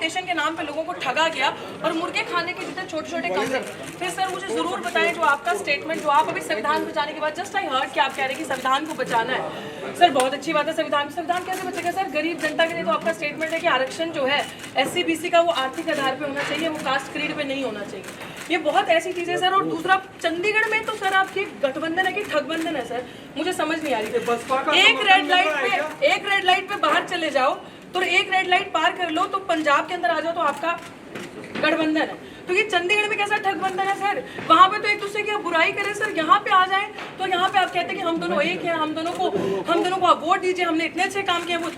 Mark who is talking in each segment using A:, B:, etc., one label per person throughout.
A: Education के नाम पे लोगों को ठगा गया और मुर्गे खाने के जितने छोटे छोटे कमरे। फिर सर मुझे जरूर बताएं जो आपका स्टेटमेंट जो आप अभी संविधान बचाने के बाद जस्ट आई हर्ड कि आप कह रहे हैं कि संविधान को बचाना है। सर बहुत अच्छी बात है, संविधान कैसे बचेगा सर? गरीब जनता के लिए तो आपका स्टेटमेंट है कि आरक्षण जो है SC BC का वो आर्थिक आधार पे होना चाहिए, वो कास्ट क्रीड पे नहीं होना चाहिए। ये बहुत ऐसी चीजें सर। और दूसरा चंडीगढ़ में तो सर आपकी गठबंधन है कि ठगबंधन है सर, मुझे समझ नहीं आ रही थी। एक रेड लाइट पे बाहर चले जाओ तो एक रेड लाइट पार कर लो तो पंजाब के अंदर आ जाओ तो आपका गठबंधन है। तो ये चंडीगढ़ में कैसा ठगबंधन है सर? वहां पे तो एक दूसरे की आप बुराई करें सर, यहाँ पे आ जाए तो यहाँ पे आप कहते हैं कि हम दोनों एक हैं, हम दोनों को आप वोट दीजिए, हमने इतने अच्छे काम किए। वो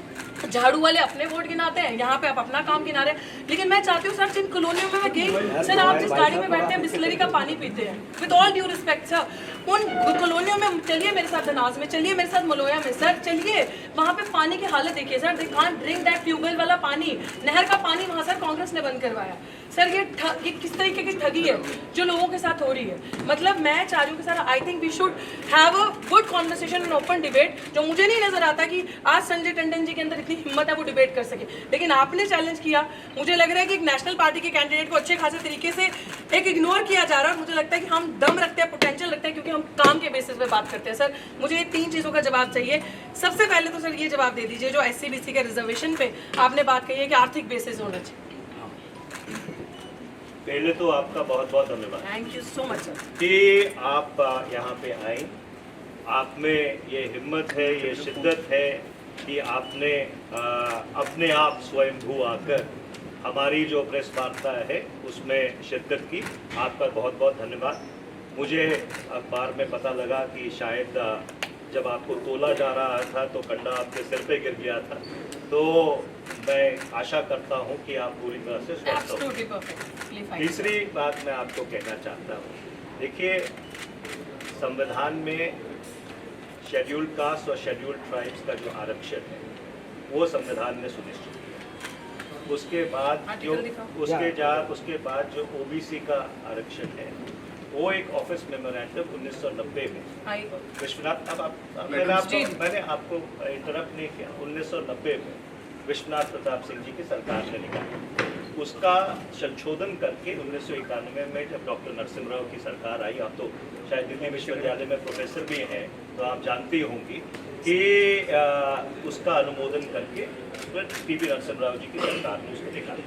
A: झाड़ू वाले अपने वोट गिनाते हैं, यहाँ पे आप अपना काम गिना रहे हैं। लेकिन मैं चाहती हूँ सर, जिन कॉलोनियों में मैं गई सर, आप जिस गाड़ी में बैठते हैं बिस्लरी का पानी पीते हैं, with all due respect sir, उन कॉलोनियों में चलिए मेरे साथ धनास में, चलिए मेरे साथ मलोया में सर, चलिए वहाँ पे पानी की हालत देखिए sir. They can't drink that tubewell वाला पानी, नहर का पानी वहाँ सर कांग्रेस ने बंद करवाया। सर ये किस तरीके की ठगी है जो लोगों के साथ हो रही है? मतलब मैं चाह रही हूँ कि sir I think we should have a good conversation and open debate. जो मुझे नहीं नजर आता कि आज संजय टंडन जी के अंदर इतनी हिम्मत है वो डिबेट कर सके, लेकिन आपने चैलेंज किया। मुझे लग रहा है कि एक नेशनल पार्टी के कैंडिडेट को अच्छे खासे तरीके से एक इग्नोर किया जा रहा है। मुझे लगता है कि हम दम रखते हैं, पोटेंशियल रखते हैं, क्योंकि हम काम के बेसिस पे बात करते हैं। सर मुझे ये 3 चीज़ों का जवाब चाहिए। सबसे पहले तो सर ये जवाब दे दीजिए, जो SC BC के रिजर्वेशन पे आपने बात कही है कि आर्थिक बेसिस होना चाहिए।
B: पहले तो आपका बहुत बहुत धन्यवाद,
A: thank you so much sir,
B: कि आप यहाँ पे आए। आप में ये हिम्मत है, ये शिद्दत है कि आपने अपने आप स्वयंभू आकर हमारी जो प्रेस वार्ता है उसमें शिरकत की। आपका बहुत बहुत धन्यवाद। मुझे अखबार में पता लगा कि शायद जब आपको तोला जा रहा था तो कंडा आपके सिर पे गिर गया था, तो मैं आशा करता हूं कि आप पूरी तरह से स्वस्थ हो। तीसरी बात मैं आपको कहना चाहता हूं, देखिए संविधान में शेड्यूल्ड कास्ट और शेड्यूल्ड ट्राइब्स का जो आरक्षण है वो संविधान में सुनिश्चित किया। उसके बाद जो OBC का आरक्षण है वो एक ऑफिस मेमोरेंडम 1990 में विश्वनाथ, मैंने आपको इंटरप्ट नहीं किया, 1990 में विश्वनाथ प्रताप सिंह जी की सरकार ने निकाला। उसका संशोधन करके 1991 में जब डॉक्टर नरसिम्हा राव की सरकार आई, आप तो शायद दिल्ली विश्वविद्यालय में प्रोफेसर भी हैं तो आप जानती होंगी कि उसका अनुमोदन करके PV नरसिम्हा राव जी की सरकार ने उसको निकाला।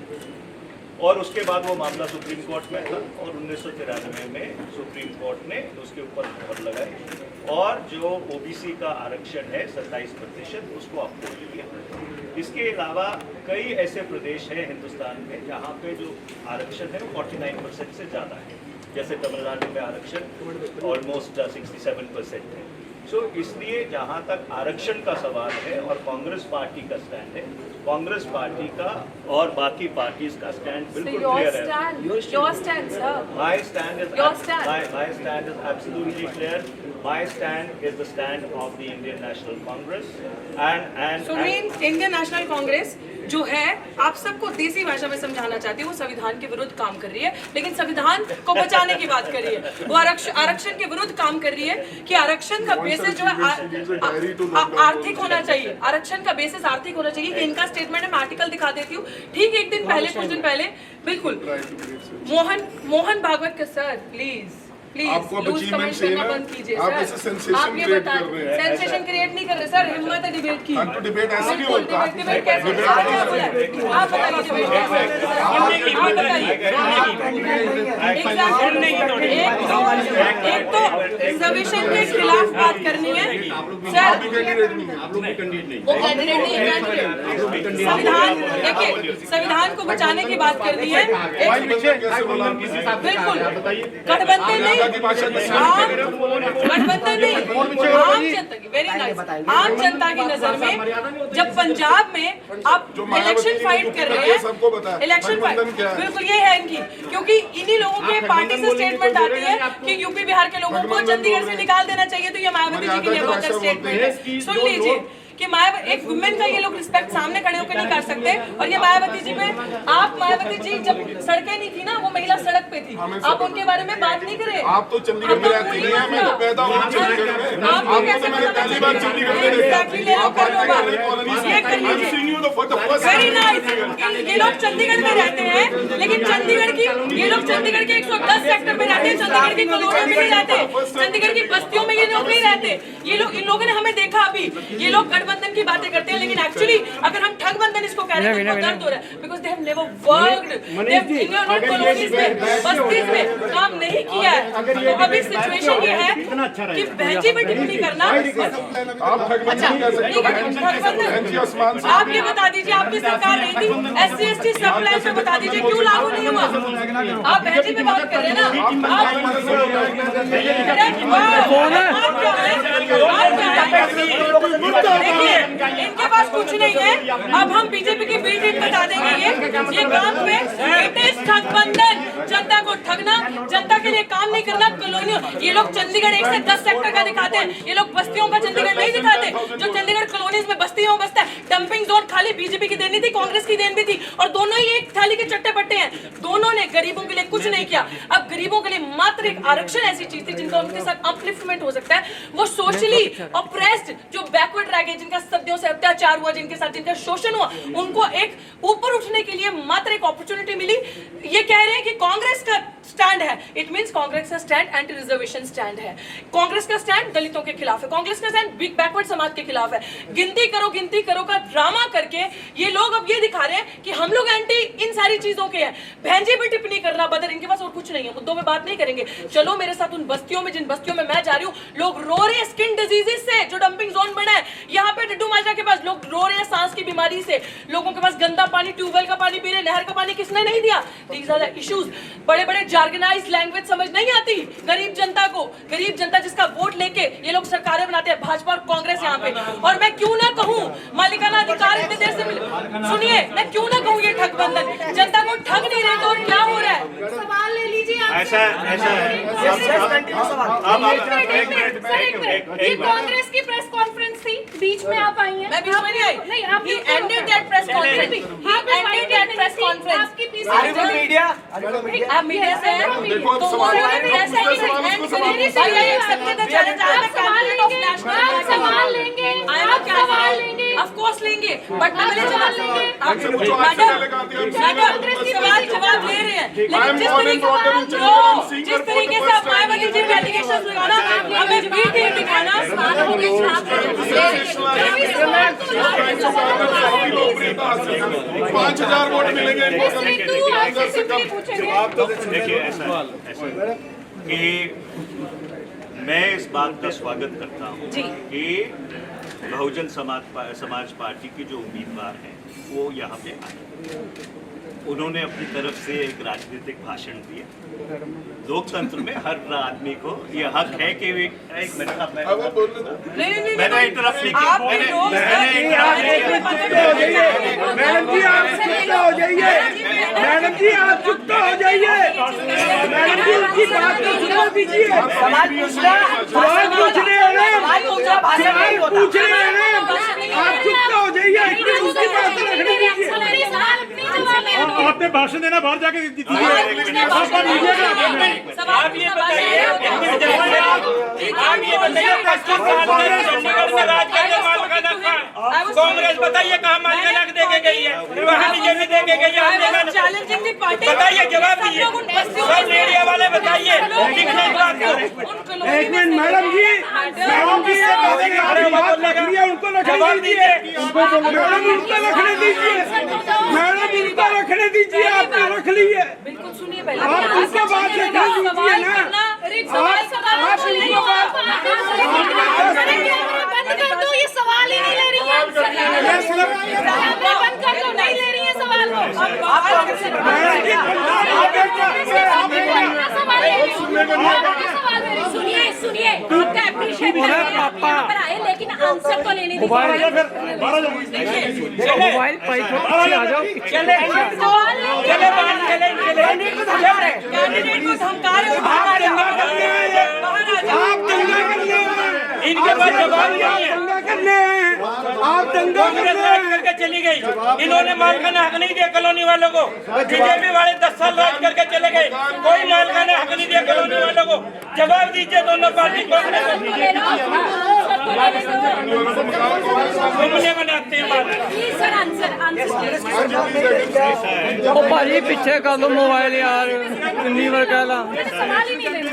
B: और उसके बाद वो मामला सुप्रीम कोर्ट में था और 1993 में सुप्रीम कोर्ट ने उसके ऊपर मोहर लगाई और जो OBC का आरक्षण है 27% उसको अप्रूव किया। इसके अलावा कई ऐसे प्रदेश हैं हिंदुस्तान में जहाँ पे जो आरक्षण है वो 49% से ज़्यादा है, जैसे तमिलनाडु में आरक्षण ऑलमोस्ट 67% है। सो इसलिए जहाँ तक आरक्षण का सवाल है और कांग्रेस पार्टी का स्टैंड है, कांग्रेस पार्टी का और बाकी पार्टीज का स्टैंड बिल्कुल क्लियर है। My stand is absolutely clear. My stand is the stand of the Indian National Congress and
A: so means Indian National Congress जो है, आप सबको देसी भाषा में समझाना चाहती है, वो संविधान के विरुद्ध काम कर रही है, लेकिन संविधान को बचाने की बात कर रही है। वो आरक्षण के विरुद्ध काम कर रही है कि आरक्षण का बेसिस जो है आर्थिक होना चाहिए, आरक्षण का बेसिस आर्थिक होना चाहिए। कि इनका स्टेटमेंट है, मैं आर्टिकल दिखा देती हूँ। ठीक एक दिन पहले, कुछ दिन पहले, बिल्कुल मोहन भागवत का सर प्लीज
C: आपको
A: कमेंट करना बंद कीजिए सर। आप ये बता, सेंसेशन क्रिएट नहीं कर रहे सर, हिम्मत है डिबेट की।
C: तो डिबेट ऐसे नहीं होता।
A: डिबेट कैसे? आप बताइए, एक तो रिजर्वेशन के खिलाफ बात करनी है सर, वो कैंडिडेट नहीं है। संविधान देखिए, संविधान को बचाने की बात करनी है, बिल्कुल गठबंधन नहीं, गठबंधन नहीं, आम जनता की, वेरी नाइस, आम जनता की नजर में जब पंजाब में आप इलेक्शन फाइट कर रहे हैं, इलेक्शन फाइट बिल्कुल ये है इनकी, क्योंकि इन्हीं लोगों के पार्टी से स्टेटमेंट आती है कि यूपी बिहार के लोगों को चंडीगढ़ से निकाल देना चाहिए, तो ये मायावती जी की स्टेटमेंट है। सुन लीजिए, कि मायावती एक वुमेन का ये लोग रिस्पेक्ट सामने खड़े होकर नहीं कर सकते। और ये मायावती जी पे आप, मायावती जी जब सड़कें नहीं थी ना, वो महिला सड़क पे थी, आप उनके बारे में बात नहीं करें।
C: आप तो चंडीगढ़ में रहती नहीं है, मैं तो पैदा हुआ चंडीगढ़ में।
A: आपको कैसे
C: मैंने पहली बार चंडीगढ़ में देखा।
A: Very nice. ये लोग चंडीगढ़ में रहते हैं, लेकिन चंडीगढ़ की ये लोग चंडीगढ़ के 110 सेक्टर में रहते हैं, चंडीगढ़ की कॉलोनियों में नहीं रहते, चंडीगढ़ की बस्तियों में ये लोग नहीं रहते। ये लोग, इन लोगों ने हमें देखा अभी, ये लोग गठबंधन की बातें करते हैं, लेकिन एक्चुअली अगर हम ठगबंधन इसको कह रहे हैं तो दर्द हो रहा है, because they have never worked, they have in your colonies में, बस्तीज में काम नहीं किया है। तो अभी सिचुएशन ये है कि बहनजी पे टिप्पणी करना, आप ये बता दीजिए, आपकी सरकार नहीं थी, SC/ST सब प्लान पे बता दीजिए क्यों लागू नहीं हुआ? आप बहनजी पे बात कर रहे हैं ना, देखिए इनके पास कुछ नहीं है। अब हम बीजेपी की बी टीम बता देंगे ये काम पे इट इज ठगबंधन, जनता को ठगना, जनता के लिए काम नहीं करना, कॉलोनियों। ये लोग चंडीगढ़ 1 से 10 सेक्टर का दिखाते हैं, ये लोग बस्तियों का चंडीगढ़ नहीं दिखाते। जो चंडीगढ़ कॉलोनीज में बस्तियों बसता है, डंपिंग जोन खाली बीजेपी की देन थी, कांग्रेस की देन भी थी, और दोनों ही एक थाली के चट्टे पट्टे हैं। दोनों ने गरीबों के लिए कुछ नहीं किया। अब गरीबों के लिए मात्र एक आरक्षण ऐसी चीज थी जिनका उनके साथ अपलिफ्टमेंट हो सकता है। वो सोशली ऑप्रेस्ड, जो बैकवर्ड रह गए, जिनका सदियों से अत्याचार हुआ, जिनके साथ जिनका शोषण हुआ, उनको एक ऊपर उठने के लिए मात्र एक अपॉर्चुनिटी मिली। ये कह रहे हैं कि कांग्रेस का स्टैंड है, इट मींस कांग्रेस का स्टैंड एंटी रिजर्वेशन स्टैंड है, कांग्रेस का स्टैंड दलितों के खिलाफ है, कांग्रेस का स्टैंड बिग बैकवर्ड समाज के खिलाफ है। गिनती करो का ड्रामा करके ये लोग अब ये दिखा रहे हैं कि हम लोग एंटी इन सारी चीजों के हैं। बहनजी पे टिप्पणी करना बदर, इनके पास और कुछ नहीं है, मुद्दों में बात नहीं करेंगे। चलो मेरे साथ उन बस्तियों में, जिन बस्तियों में मैं जा रही हूँ, लोग रो रहे हैं स्किन डिजीजेस से, जो डंपिंग जोन बना है यहाँ पे डड्डू माजरा के पास, लोग रो रहे हैं सांस की बीमारी से, लोगों के पास गंदा पानी, ट्यूबवेल का पानी पी रहे, नहर का पानी किसने नहीं दिया। These are the issues. बड़े बड़े जार्गनाइज्ड लैंग्वेज समझ नहीं आती गरीब जनता को, गरीब जनता जिसका वोट लेके ये लोग सरकारें बनाते हैं, भाजपा और कांग्रेस यहाँ पे। और मैं क्यों ना कहूँ मालिकाना अधिकार इतने देर से सुनिए, मैं क्यों ना कहूँ ये ठगबंधन, जनता को ठग नहीं रहे तो और क्या हो रहा है? सवाल ले लीजिए आप।
B: ऐसा
D: कांग्रेस की प्रेस कॉन्फ्रेंस थी, बीच में आप आई हैं।
A: मैं बीच में नहीं आई।
D: नहीं, आप
A: He ended that press conference. He ended that press conference.
D: आपकी पीछे
A: आप मीडिया से हैं,
C: देखो, अब
A: तो
C: सवाल
A: उन्होंने
C: है,
A: भी ऐसा ही
C: दूसरे सवाल
A: end
C: को
A: करी।
C: सवाल
A: भाई, I accepted the challenge. I am a candidate of national
D: आप
A: party.
D: सवाल लेंगे,
A: I am a
D: आप सवाल
A: candidate.
D: लेंगे।
A: Of course लेंगे, but मैं पहले
D: सवाल लेंगे।
C: हमसे पूछो, आज से पहले कहा था, हम
A: सवाल जवाब ले रहे हैं, लेकिन जिस तरीके जिस तरीके से आप मायावती जी पे एलिगेशंस लगाना, हमें बी टीम दिखाना,
C: 5000 वोट मिलेंगे
B: जवाब तो देखिए ऐसा कि मैं इस बात का स्वागत करता हूँ कि बहुजन समाज पार्टी की जो उम्मीदवार हैं वो यहाँ पे आए, उन्होंने अपनी तरफ से एक राजनीतिक भाषण दिया। लोकतंत्र में हर आदमी को ये हक है कि एक मिनट मैंने इंटरप्ट नहीं किया,
E: मैडम जी आप चुप हो जाइए, मैडम जी आप चुप हो जाइए, मैडम जी उनकी बात को सुनो दीजिए। सवाल पूछ रहे हैं, सवाल पूछ रहे हैं, आप चुप हो जाइए, उनकी बात को रखने दीजिए।
F: आपने भाषण देना बाहर जाके
A: आप ये बताइए
F: चंडीगढ़ में राज करने मालिकाना कांग्रेस बताइए कहाँ मालिकाना दे के गई है, वहाँ बीजेपी दे के गई है, बताइए जवाब दीजिए, सब मीडिया वाले बताइए।
E: एक मिनट मैडम जी उनको रखने दीजिए, मैडम उनको रखने दीजिए, मैडम उनको रखने दीजिए, आपने रख ली है।
A: बिल्कुल सुनिए पहले
E: आप उनसे बात रखने दीजिए ना,
D: बंद कर दो, ये सवाल ही नहीं ले रही है, बंद कर दो, नहीं ले रही है सवाल वो। सुनिए सुनिए, आपका एप्रिशिएट यहाँ पर आए, लेकिन आंसर तो लेने दीजिए।
E: मोबाइल
A: कैंडिडेट को धमका रहे हो, बाहर आ जाओ,
E: आप दंगा करने
F: इनके पास जवाब नहीं है।
E: दंगा करने दंगा
F: कांग्रेस राज करके चली गई, इन्होंने मालकाना हक नहीं दिया कॉलोनी वालों को। बीजेपी वाले 10 साल राज करके चले गए, कोई मालकाना हक नहीं दिया कॉलोनी वालों को। जवाब दीजिए दोनों पार्टी कांग्रेस और बीजेपी घूमने बनाते हैं बात।
D: सर आंसर
G: ਉਹ ਭਾਜੀ ਪਿੱਛੇ ਕਰ ਲਓ ਮੋਬਾਈਲ ਯਾਰ ਕਿੰਨੀ ਵਾਰ ਕਹਿ ਲਾ
D: सवाल ही नहीं लेना।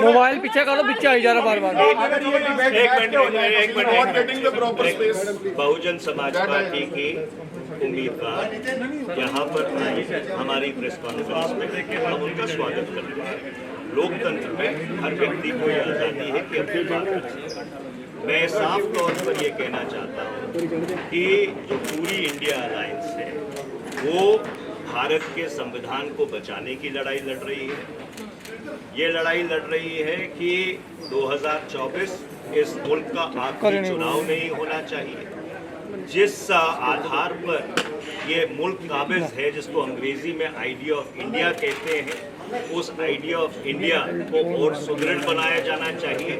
G: ਮੋਬਾਈਲ ਪਿੱਛੇ ਕਰ ਲਓ ਵਿੱਚ ਆਈ ਜਾ ਰਿਹਾ ਬਾਰ-ਬਾਰ
B: एक
C: Not getting the proper space.
B: Minute. Bahujan Samaj Party की उम्मीदवार यहाँ पर आई हमारी प्रेस कॉन्फ्रेंस में, हम उनका स्वागत करते हैं। लोकतंत्र में हर व्यक्ति को ये आज़ादी है कि अपनी बात रखे। मैं साफ तौर पर ये कहना चाहता हूँ कि जो पूरी इंडिया अलायंस है वो भारत के संविधान को बचाने की लड़ाई लड़ रही है। ये लड़ाई लड़ रही है कि 2024 इस मुल्क का आखिरी चुनाव नहीं होना चाहिए। जिस आधार पर ये मुल्क काबिज है, जिसको अंग्रेजी में आइडिया ऑफ इंडिया कहते हैं, उस आइडिया ऑफ इंडिया को और सुदृढ़ बनाया जाना चाहिए।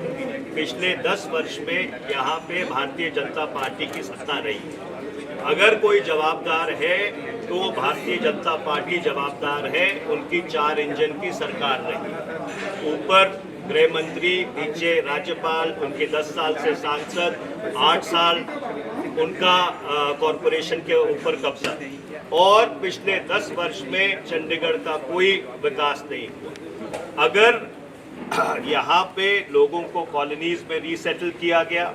B: पिछले 10 वर्ष में यहाँ पे भारतीय जनता पार्टी की सत्ता रही। अगर कोई जवाबदार है तो भारतीय जनता पार्टी जवाबदार है। उनकी 4 इंजन की सरकार रही। ऊपर गृह मंत्री, नीचे राज्यपाल, उनके 10 साल से सांसद, 8 साल उनका कॉरपोरेशन के ऊपर कब्जा, और पिछले 10 वर्ष में चंडीगढ़ का कोई विकास नहीं हुआ। अगर यहाँ पे लोगों को कॉलोनीज में रीसेटल किया गया,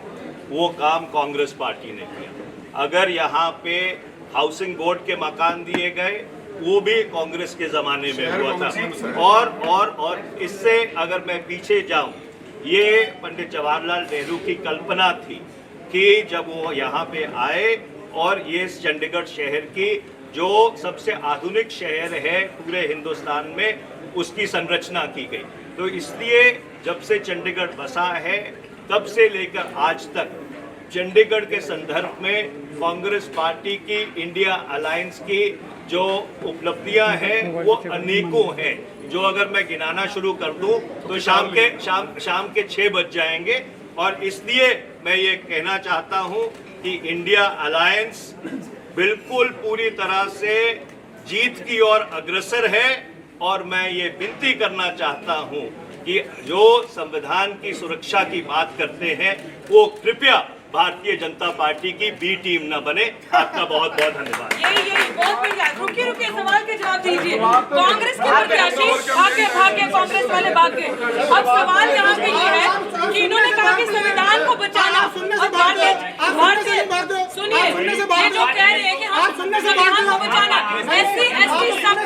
B: वो काम कांग्रेस पार्टी ने किया। अगर यहाँ पे हाउसिंग बोर्ड के मकान दिए गए, वो भी कांग्रेस के जमाने में हुआ था। और इससे अगर मैं पीछे जाऊं, ये पंडित जवाहरलाल नेहरू की कल्पना थी कि जब वो यहाँ पे आए और ये चंडीगढ़ शहर की जो सबसे आधुनिक शहर है पूरे हिंदुस्तान में, उसकी संरचना की गई। तो इसलिए जब से चंडीगढ़ बसा है तब से लेकर आज तक चंडीगढ़ के संदर्भ में कांग्रेस पार्टी की इंडिया अलायंस की जो उपलब्धियां हैं वो अनेकों हैं, जो अगर मैं गिनाना शुरू कर दूं तो शाम के 6 बज जाएंगे। और इसलिए मैं ये कहना चाहता हूं कि इंडिया अलायंस बिल्कुल पूरी तरह से जीत की ओर अग्रसर है। और मैं ये विनती करना चाहता हूं कि जो संविधान की सुरक्षा की बात करते हैं वो कृपया भारतीय जनता पार्टी की बी टीम न बने। आपका बहुत बहुत धन्यवाद।
A: यही बहुत बढ़िया। रुकिए सवाल के जवाब दीजिए। कांग्रेस के प्रत्याशी भाग्य कांग्रेस वाले भाग्य। अब सवाल यहाँ पे ये है कि इन्होंने कहा कि संविधान को बचाना और भारतीय सुनिए, ये जो कह रहे हैं कि हम संविधान को बचाना, SC ST सब